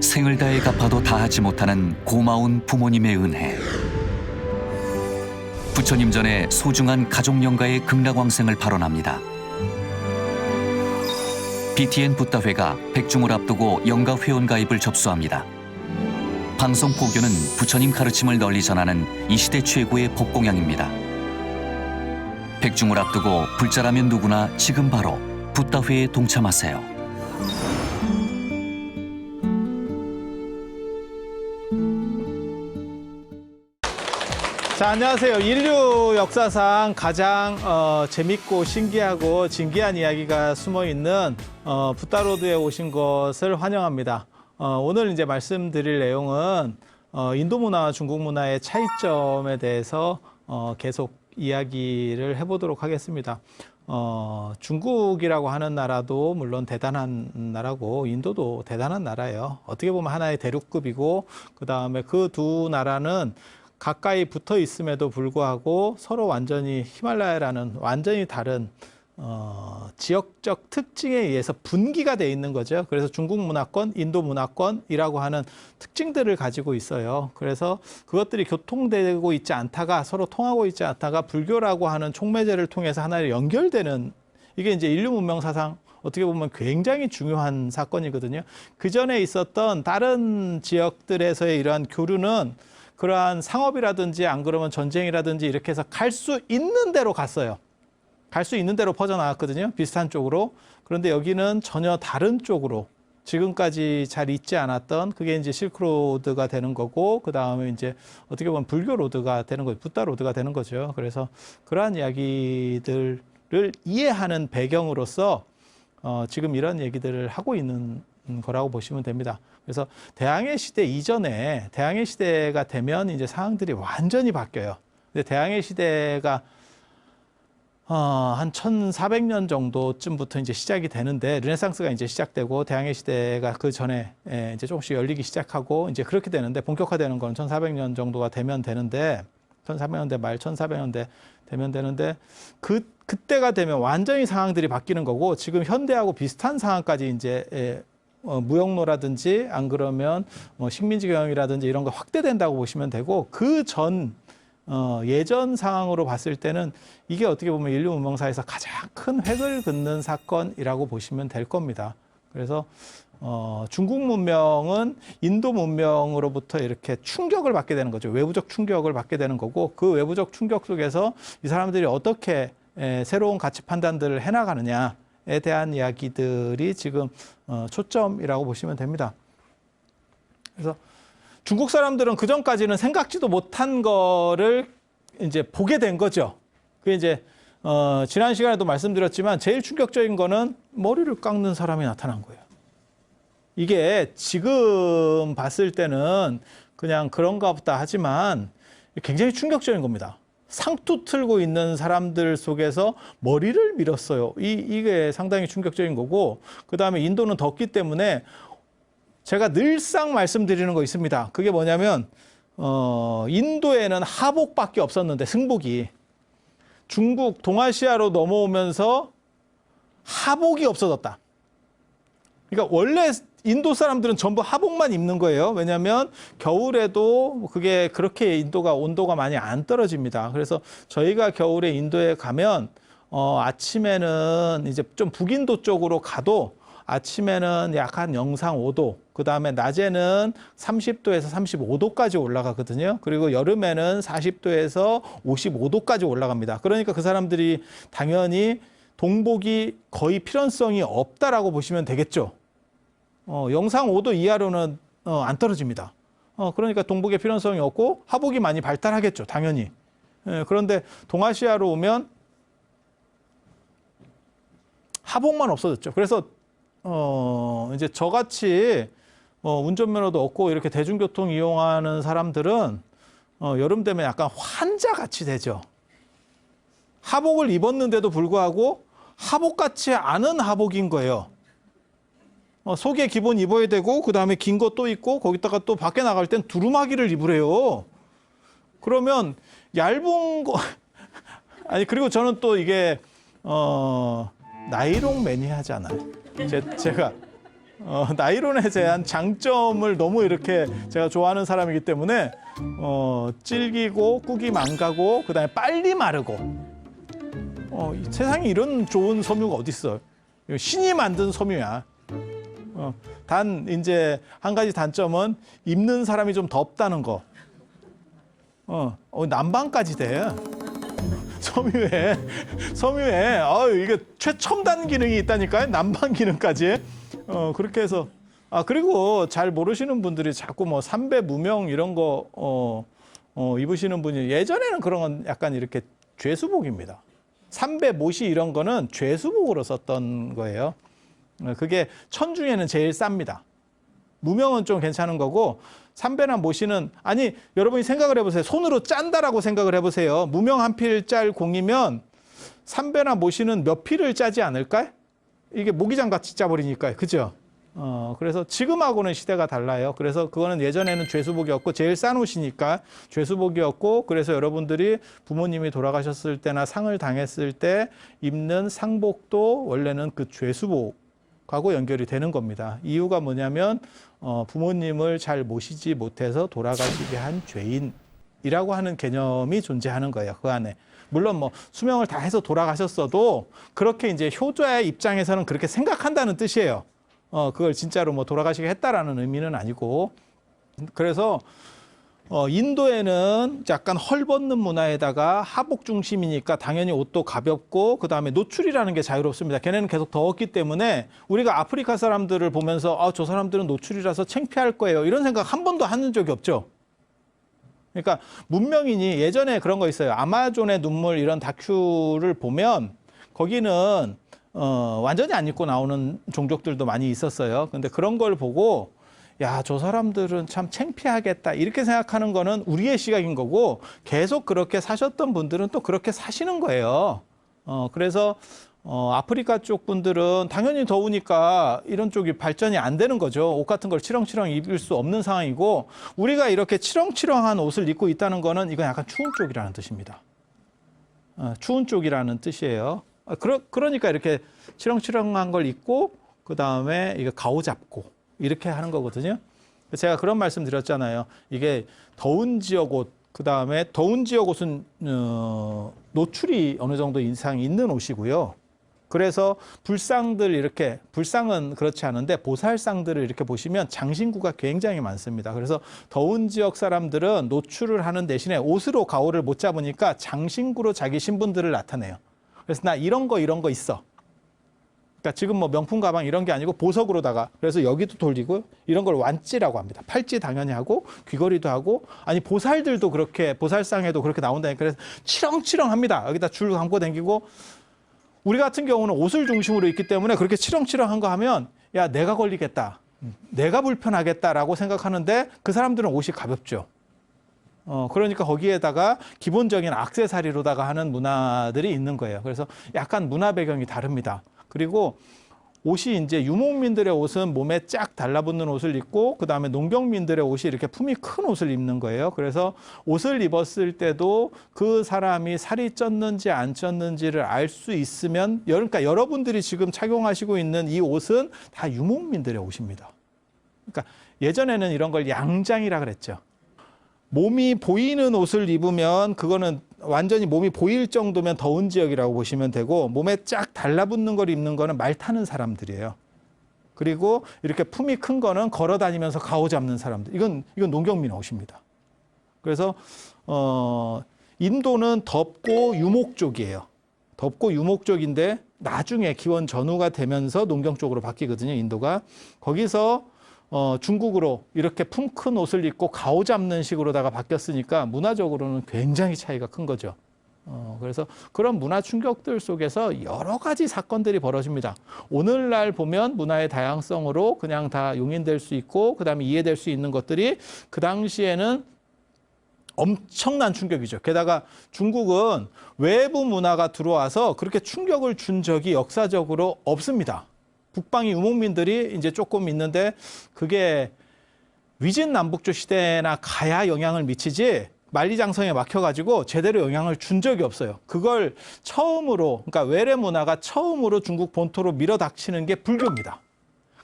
생을 다해 갚아도 다하지 못하는 고마운 부모님의 은혜. 부처님 전에 소중한 가족 영가의 극락왕생을 발언합니다. BTN 붓다회가 백중을 앞두고 영가 회원 가입을 접수합니다. 방송 포교는 부처님 가르침을 널리 전하는 이 시대 최고의 법공양입니다. 백중을 앞두고 불자라면 누구나 지금 바로 붓다회에 동참하세요. 자, 안녕하세요. 인류 역사상 가장 재밌고 신기하고 진귀한 이야기가 숨어있는 붓다로드에 오신 것을 환영합니다. 오늘 이제 말씀드릴 내용은 인도 문화와 중국 문화의 차이점에 대해서 계속 이야기를 해보도록 하겠습니다. 중국이라고 하는 나라도 물론 대단한 나라고 인도도 대단한 나라예요. 어떻게 보면 하나의 대륙급이고 그 다음에 그 두 나라는 가까이 붙어 있음에도 불구하고 서로 완전히 히말라야라는 완전히 다른 지역적 특징에 의해서 분기가 돼 있는 거죠. 그래서 중국 문화권, 인도 문화권이라고 하는 특징들을 가지고 있어요. 그래서 그것들이 교통되고 있지 않다가 서로 통하고 있지 않다가 불교라고 하는 촉매제를 통해서 하나로 연결되는, 이게 이제 인류 문명 사상 어떻게 보면 굉장히 중요한 사건이거든요. 그 전에 있었던 다른 지역들에서의 이러한 교류는 그러한 상업이라든지 안 그러면 전쟁이라든지 이렇게 해서 갈 수 있는 대로 갔어요. 갈 수 있는 대로 퍼져나갔거든요. 비슷한 쪽으로. 그런데 여기는 전혀 다른 쪽으로 지금까지 잘 있지 않았던, 그게 이제 실크로드가 되는 거고, 그 다음에 이제 어떻게 보면 불교 로드가 되는 거죠. 붓다 로드가 되는 거죠. 그래서 그러한 이야기들을 이해하는 배경으로서 지금 이런 얘기들을 하고 있는 거라고 보시면 됩니다. 그래서 대항해 시대 이전에, 대항해 시대가 되면 이제 상황들이 완전히 바뀌어요. 근데 대항해 시대가 한 1400년 정도쯤부터 이제 시작이 되는데, 르네상스가 이제 시작되고 대항해 시대가 그 전에 이제 조금씩 열리기 시작하고 이제 그렇게 되는데, 본격화되는 건 1400년 정도가 되면 되는데, 1300년대 말 1400년대 되면 되는데, 그때가 되면 완전히 상황들이 바뀌는 거고, 지금 현대하고 비슷한 상황까지 이제 무역로라든지 안 그러면 식민지 경영이라든지 이런 거 확대된다고 보시면 되고, 그 전 예전 상황으로 봤을 때는 이게 어떻게 보면 인류 문명사에서 가장 큰 획을 긋는 사건이라고 보시면 될 겁니다. 그래서 중국 문명은 인도 문명으로부터 이렇게 충격을 받게 되는 거죠. 외부적 충격을 받게 되는 거고, 그 외부적 충격 속에서 이 사람들이 어떻게 새로운 가치 판단들을 해나가느냐에 대한 이야기들이 지금 초점이라고 보시면 됩니다. 그래서 중국 사람들은 그 전까지는 생각지도 못한 거를 이제 보게 된 거죠. 그게 이제 지난 시간에도 말씀드렸지만 제일 충격적인 거는 머리를 깎는 사람이 나타난 거예요. 이게 지금 봤을 때는 그냥 그런가 보다 하지만 굉장히 충격적인 겁니다. 상투 틀고 있는 사람들 속에서 머리를 밀었어요. 이게 상당히 충격적인 거고, 그 다음에 인도는 덥기 때문에 제가 늘상 말씀드리는 거 있습니다. 그게 뭐냐면 인도에는 하복밖에 없었는데, 승복이 중국 동아시아로 넘어오면서 하복이 없어졌다. 그러니까 원래 인도 사람들은 전부 하복만 입는 거예요. 왜냐하면 겨울에도 그게 그렇게 인도가 온도가 많이 안 떨어집니다. 그래서 저희가 겨울에 인도에 가면 아침에는 이제 좀 북인도 쪽으로 가도 아침에는 약 한 영상 5도, 그 다음에 낮에는 30도에서 35도까지 올라가거든요. 그리고 여름에는 40도에서 55도까지 올라갑니다. 그러니까 그 사람들이 당연히 동복이 거의 필연성이 없다라고 보시면 되겠죠. 영상 5도 이하로는 안 떨어집니다. 그러니까 동복의 필연성이 없고 하복이 많이 발달하겠죠, 당연히. 그런데 동아시아로 오면 하복만 없어졌죠. 그래서 이제 저같이 운전면허도 없고 이렇게 대중교통 이용하는 사람들은 여름 되면 약간 환자같이 되죠. 하복을 입었는데도 불구하고 하복같이 않은 하복인 거예요. 속에 기본 입어야 되고, 그 다음에 긴 거 또 입고, 거기다가 또 밖에 나갈 땐 두루마기를 입으래요. 그러면 얇은 거 아니, 그리고 저는 또 이게 나이롱 매니아잖아요. 제가 나일론에 대한 장점을 너무 이렇게 제가 좋아하는 사람이기 때문에 질기고 꾹이 망가고 그다음에 빨리 마르고 이 세상에 이런 좋은 섬유가 어디 있어? 신이 만든 섬유야. 단 이제 한 가지 단점은 입는 사람이 좀 덥다는 거. 난방까지 돼. 섬유에 이게 최첨단 기능이 있다니까요. 난방 기능까지. 그렇게 해서 그리고 잘 모르시는 분들이 자꾸 뭐 삼배 무명 이런 거 입으시는 분이 예전에는 그런 건 약간 이렇게 죄수복입니다. 삼배 모시 이런 거는 죄수복으로 썼던 거예요. 그게 천중에는 제일 쌉니다. 무명은 좀 괜찮은 거고 삼배나 모시는 아니 여러분이 생각을 해보세요. 손으로 짠다라고 생각을 해보세요. 무명 한 필 짤 공이면 삼배나 모시는 몇 필을 짜지 않을까요? 이게 모기장 같이 짜버리니까요. 그죠? 그래서 지금하고는 시대가 달라요. 그래서 그거는 예전에는 죄수복이었고 제일 싼 옷이니까 죄수복이었고 그래서 여러분들이 부모님이 돌아가셨을 때나 상을 당했을 때 입는 상복도 원래는 그 죄수복하고 연결이 되는 겁니다. 이유가 뭐냐면 부모님을 잘 모시지 못해서 돌아가시게 한 죄인이라고 하는 개념이 존재하는 거예요. 그 안에. 물론 뭐 수명을 다 해서 돌아가셨어도 그렇게 이제 효자의 입장에서는 그렇게 생각한다는 뜻이에요. 그걸 진짜로 뭐 돌아가시게 했다라는 의미는 아니고. 그래서 인도에는 약간 헐벗는 문화에다가 하복 중심이니까 당연히 옷도 가볍고 그다음에 노출이라는 게 자유롭습니다. 걔네는 계속 더웠기 때문에 우리가 아프리카 사람들을 보면서 저 사람들은 노출이라서 창피할 거예요. 이런 생각 한 번도 하는 적이 없죠. 그러니까 문명인이 예전에 그런 거 있어요. 아마존의 눈물 이런 다큐를 보면 거기는 완전히 안 입고 나오는 종족들도 많이 있었어요. 근데 그런 걸 보고 야, 저 사람들은 참 창피하겠다 이렇게 생각하는 거는 우리의 시각인 거고 계속 그렇게 사셨던 분들은 또 그렇게 사시는 거예요. 그래서 아프리카 쪽 분들은 당연히 더우니까 이런 쪽이 발전이 안 되는 거죠. 옷 같은 걸 치렁치렁 입을 수 없는 상황이고 우리가 이렇게 치렁치렁한 옷을 입고 있다는 거는 이건 약간 추운 쪽이라는 뜻입니다. 추운 쪽이라는 뜻이에요. 그러니까 이렇게 치렁치렁한 걸 입고 그다음에 이거 가오잡고 이렇게 하는 거거든요. 제가 그런 말씀 드렸잖아요. 이게 더운 지역 옷, 그다음에 더운 지역 옷은 노출이 어느 정도 이상 있는 옷이고요. 그래서 불상은 그렇지 않은데 보살상들을 이렇게 보시면 장신구가 굉장히 많습니다. 그래서 더운 지역 사람들은 노출을 하는 대신에 옷으로 가오를 못 잡으니까 장신구로 자기 신분들을 나타내요. 그래서 나 이런 거 있어. 그러니까 지금 뭐 명품 가방 이런 게 아니고 보석으로다가 그래서 여기도 돌리고 이런 걸 완찌라고 합니다. 팔찌 당연히 하고 귀걸이도 하고 아니 보살들도 그렇게 보살상에도 그렇게 나온다니까 그래서 치렁치렁합니다. 여기다 줄 감고 다니고 우리 같은 경우는 옷을 중심으로 있기 때문에 그렇게 치렁치렁한 거 하면 야 내가 걸리겠다. 내가 불편하겠다라고 생각하는데 그 사람들은 옷이 가볍죠. 그러니까 거기에다가 기본적인 액세서리로다가 하는 문화들이 있는 거예요. 그래서 약간 문화 배경이 다릅니다. 그리고 옷이 이제 유목민들의 옷은 몸에 쫙 달라붙는 옷을 입고 그다음에 농경민들의 옷이 이렇게 품이 큰 옷을 입는 거예요. 그래서 옷을 입었을 때도 그 사람이 살이 쪘는지 안 쪘는지를 알 수 있으면 그러니까 여러분들이 지금 착용하시고 있는 이 옷은 다 유목민들의 옷입니다. 그러니까 예전에는 이런 걸 양장이라 그랬죠. 몸이 보이는 옷을 입으면 그거는 완전히 몸이 보일 정도면 더운 지역이라고 보시면 되고 몸에 쫙 달라붙는 걸 입는 거는 말 타는 사람들이에요. 그리고 이렇게 품이 큰 거는 걸어 다니면서 가오 잡는 사람들. 이건 농경민 옷입니다. 그래서 인도는 덥고 유목 쪽이에요. 덥고 유목 쪽인데 나중에 기원 전후가 되면서 농경 쪽으로 바뀌거든요. 인도가. 거기서 중국으로 이렇게 품 큰 옷을 입고 가오 잡는 식으로다가 바뀌었으니까 문화적으로는 굉장히 차이가 큰 거죠. 그래서 그런 문화 충격들 속에서 여러 가지 사건들이 벌어집니다. 오늘날 보면 문화의 다양성으로 그냥 다 용인될 수 있고 그다음에 이해될 수 있는 것들이 그 당시에는 엄청난 충격이죠. 게다가 중국은 외부 문화가 들어와서 그렇게 충격을 준 적이 역사적으로 없습니다. 북방의 유목민들이 이제 조금 있는데 그게 위진 남북조 시대나 가야 영향을 미치지 만리장성에 막혀가지고 제대로 영향을 준 적이 없어요. 그걸 처음으로 그러니까 외래 문화가 처음으로 중국 본토로 밀어닥치는 게 불교입니다.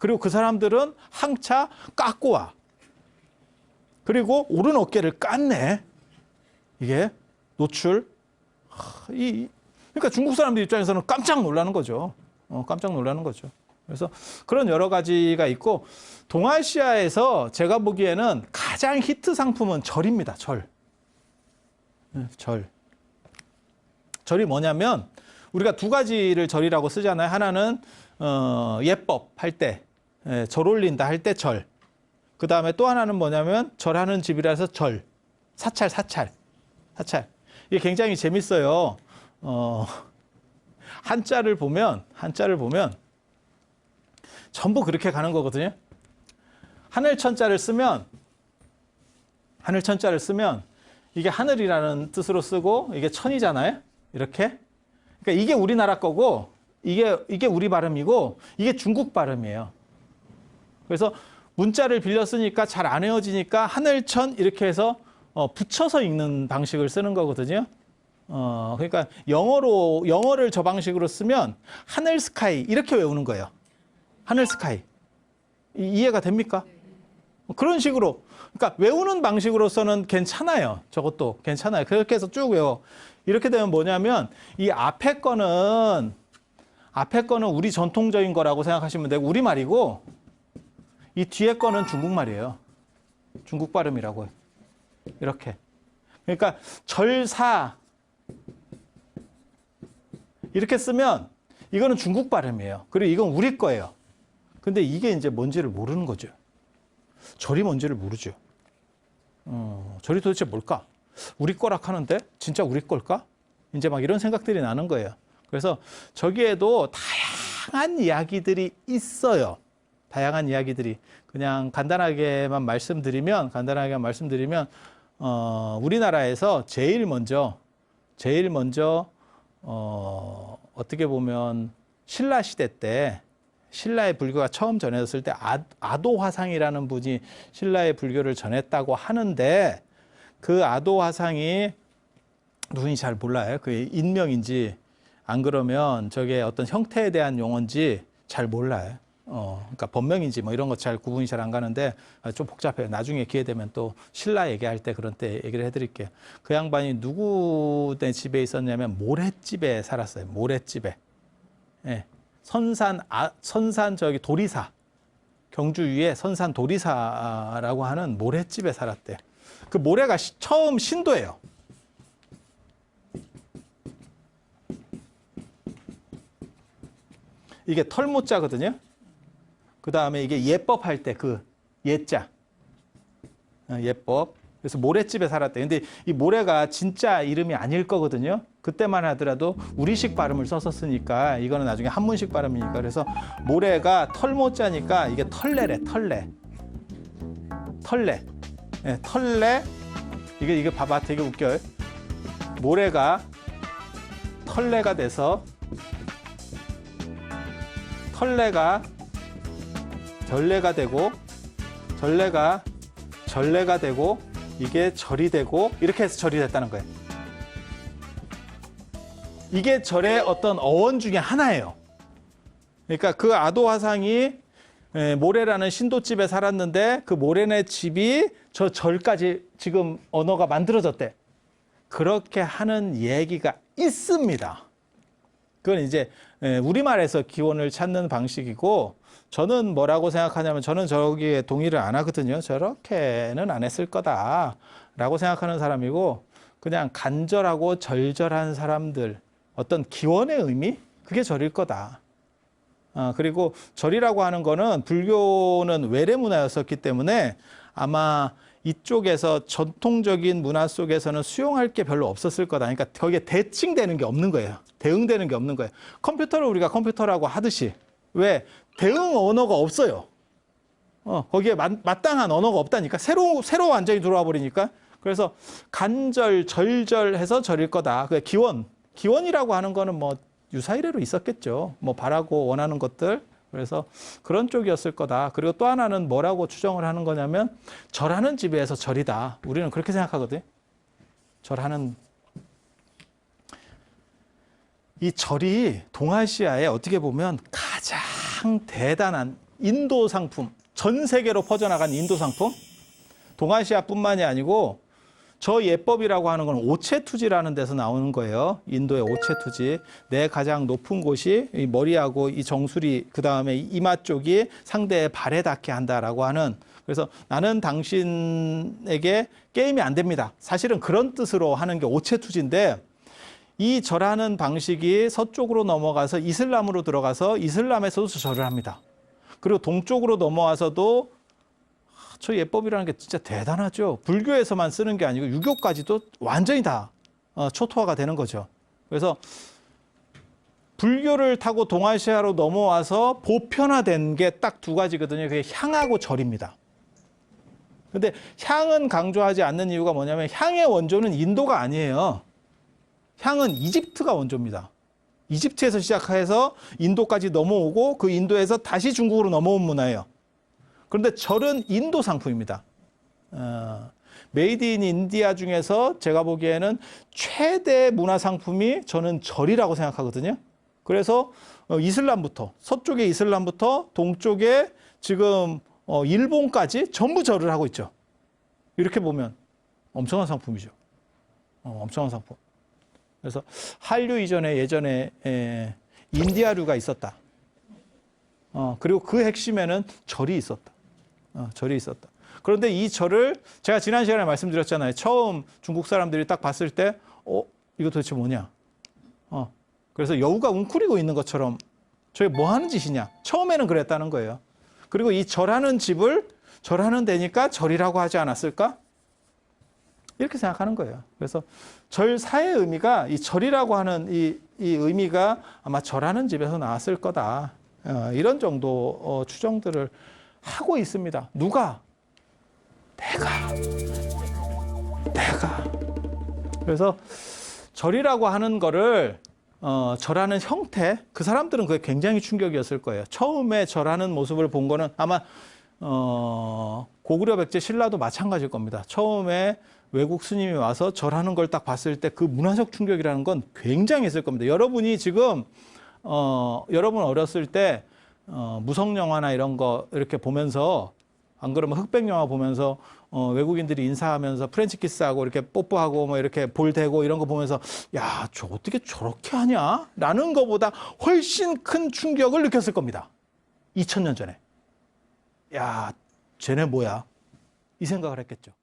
그리고 그 사람들은 항차 깎고 와. 그리고 오른 어깨를 깠네. 이게 노출. 그러니까 중국 사람들 입장에서는 깜짝 놀라는 거죠. 깜짝 놀라는 거죠. 그래서 그런 여러 가지가 있고 동아시아에서 제가 보기에는 가장 히트 상품은 절입니다. 절. 절. 절이 뭐냐면 우리가 두 가지를 절이라고 쓰잖아요. 하나는 예법 할 때, 절 올린다 할 때 절. 그 다음에 또 하나는 뭐냐면 절하는 집이라서 절. 사찰. 이게 굉장히 재밌어요. 한자를 보면 전부 그렇게 가는 거거든요. 하늘천자를 쓰면 이게 하늘이라는 뜻으로 쓰고 이게 천이잖아요. 이렇게. 그러니까 이게 우리나라 거고 이게 우리 발음이고 이게 중국 발음이에요. 그래서 문자를 빌려 쓰니까 잘 안 외워지니까 하늘천 이렇게 해서 붙여서 읽는 방식을 쓰는 거거든요. 그러니까 영어를 저 방식으로 쓰면 하늘 스카이 이렇게 외우는 거예요. 하늘 스카이. 이해가 됩니까? 그런 식으로. 그러니까 외우는 방식으로서는 괜찮아요. 저것도 괜찮아요. 그렇게 해서 쭉 외워. 이렇게 되면 뭐냐면 이 앞에 거는 우리 전통적인 거라고 생각하시면 되고 우리말이고 이 뒤에 거는 중국말이에요. 중국 발음이라고. 이렇게. 그러니까 절사 이렇게 쓰면 이거는 중국 발음이에요. 그리고 이건 우리 거예요. 근데 이게 이제 뭔지를 모르는 거죠. 절이 뭔지를 모르죠. 절이 도대체 뭘까? 우리 거라 하는데 진짜 우리 걸까? 이제 막 이런 생각들이 나는 거예요. 그래서 저기에도 다양한 이야기들이 있어요. 다양한 이야기들이. 그냥 간단하게만 말씀드리면 우리나라에서 제일 먼저 어떻게 보면 신라 시대 때 신라의 불교가 처음 전해졌을 때 아도화상이라는 분이 신라의 불교를 전했다고 하는데 그 아도화상이 누군지 잘 몰라요. 그 인명인지 안 그러면 저게 어떤 형태에 대한 용어인지 잘 몰라요. 그러니까 법명인지 뭐 이런 거 잘 구분이 잘 안 가는데 좀 복잡해요. 나중에 기회 되면 또 신라 얘기할 때 그런 때 얘기를 해드릴게요. 그 양반이 누구네 집에 있었냐면 모랫집에 살았어요. 모랫집에. 예. 선산 저기 도리사. 경주 위에 선산 도리사라고 하는 모랫집에 살았대요. 그 모래가 처음 신도예요. 이게 털모자거든요. 그 다음에 이게 예법 할 때 그 예자. 예법. 그래서 모랫집에 살았대. 근데 이 모래가 진짜 이름이 아닐 거거든요. 그때만 하더라도 우리식 발음을 썼었으니까 이거는 나중에 한문식 발음이니까. 그래서 모래가 털모자니까 이게 털레래, 털레. 네, 털레. 이게 봐봐. 되게 웃겨요. 모래가 털레가 돼서 털레가 전레가 되고 전레가 되고 이게 절이 되고 이렇게 해서 절이 됐다는 거예요. 이게 절의 어떤 어원 중에 하나예요. 그러니까 그 아도화상이 모래라는 신도집에 살았는데 그 모래네 집이 저 절까지 지금 언어가 만들어졌대. 그렇게 하는 얘기가 있습니다. 그건 이제 우리말에서 기원을 찾는 방식이고 저는 뭐라고 생각하냐면 저는 저기에 동의를 안 하거든요. 저렇게는 안 했을 거다라고 생각하는 사람이고 그냥 간절하고 절절한 사람들 어떤 기원의 의미? 그게 절일 거다. 그리고 절이라고 하는 거는 불교는 외래 문화였었기 때문에 아마 이쪽에서 전통적인 문화 속에서는 수용할 게 별로 없었을 거다. 그러니까 거기에 대칭되는 게 없는 거예요. 대응되는 게 없는 거예요. 컴퓨터를 우리가 컴퓨터라고 하듯이 왜 대응 언어가 없어요. 거기에 마땅한 언어가 없다니까. 새로 완전히 들어와 버리니까. 그래서 간절, 절절해서 절일 거다. 그 기원이라고 하는 거는 뭐 유사이래로 있었겠죠. 뭐 바라고 원하는 것들. 그래서 그런 쪽이었을 거다. 그리고 또 하나는 뭐라고 추정을 하는 거냐면 절하는 집에서 절이다. 우리는 그렇게 생각하거든요. 절하는 이 절이 동아시아에 어떻게 보면 가장 대단한 인도 상품, 전 세계로 퍼져나간 인도 상품, 동아시아뿐만이 아니고 저 예법이라고 하는 건 오체투지라는 데서 나오는 거예요. 인도의 오체투지. 내 가장 높은 곳이 이 머리하고 이 정수리, 그 다음에 이마 쪽이 상대의 발에 닿게 한다라고 하는. 그래서 나는 당신에게 게임이 안 됩니다. 사실은 그런 뜻으로 하는 게 오체투지인데, 이 절하는 방식이 서쪽으로 넘어가서 이슬람으로 들어가서 이슬람에서도 절을 합니다. 그리고 동쪽으로 넘어와서도 저 예법이라는 게 진짜 대단하죠. 불교에서만 쓰는 게 아니고 유교까지도 완전히 다 초토화가 되는 거죠. 그래서 불교를 타고 동아시아로 넘어와서 보편화된 게 딱 두 가지거든요. 그게 향하고 절입니다. 근데 향은 강조하지 않는 이유가 뭐냐면 향의 원조는 인도가 아니에요. 향은 이집트가 원조입니다. 이집트에서 시작해서 인도까지 넘어오고 그 인도에서 다시 중국으로 넘어온 문화예요. 그런데 절은 인도 상품입니다. 메이드 인 인디아 중에서 제가 보기에는 최대 문화 상품이 저는 절이라고 생각하거든요. 그래서 이슬람부터, 서쪽의 이슬람부터 동쪽에 지금 일본까지 전부 절을 하고 있죠. 이렇게 보면 엄청난 상품이죠. 엄청난 상품. 그래서 한류 이전에 예전에 인디아류가 있었다. 그리고 그 핵심에는 절이 있었다. 절이 있었다. 그런데 이 절을 제가 지난 시간에 말씀드렸잖아요. 처음 중국 사람들이 딱 봤을 때, 이거 도대체 뭐냐? 그래서 여우가 웅크리고 있는 것처럼 저게 뭐 하는 짓이냐? 처음에는 그랬다는 거예요. 그리고 이 절하는 집을 절하는 데니까 절이라고 하지 않았을까? 이렇게 생각하는 거예요. 그래서 절사의 의미가 이 절이라고 하는 이 의미가 아마 절하는 집에서 나왔을 거다. 이런 정도 추정들을 하고 있습니다. 누가? 내가. 그래서 절이라고 하는 거를 절하는 형태, 그 사람들은 그게 굉장히 충격이었을 거예요. 처음에 절하는 모습을 본 거는 아마 고구려 백제 신라도 마찬가지일 겁니다. 처음에 외국 스님이 와서 절하는 걸 딱 봤을 때 그 문화적 충격이라는 건 굉장히 있을 겁니다. 여러분이 지금 여러분 어렸을 때 무성 영화나 이런 거 이렇게 보면서, 안 그러면 흑백 영화 보면서 외국인들이 인사하면서 프렌치 키스하고 이렇게 뽀뽀하고 뭐 이렇게 볼 대고 이런 거 보면서 야, 저 어떻게 저렇게 하냐? 라는 거보다 훨씬 큰 충격을 느꼈을 겁니다. 2000년 전에. 야, 쟤네 뭐야? 이 생각을 했겠죠.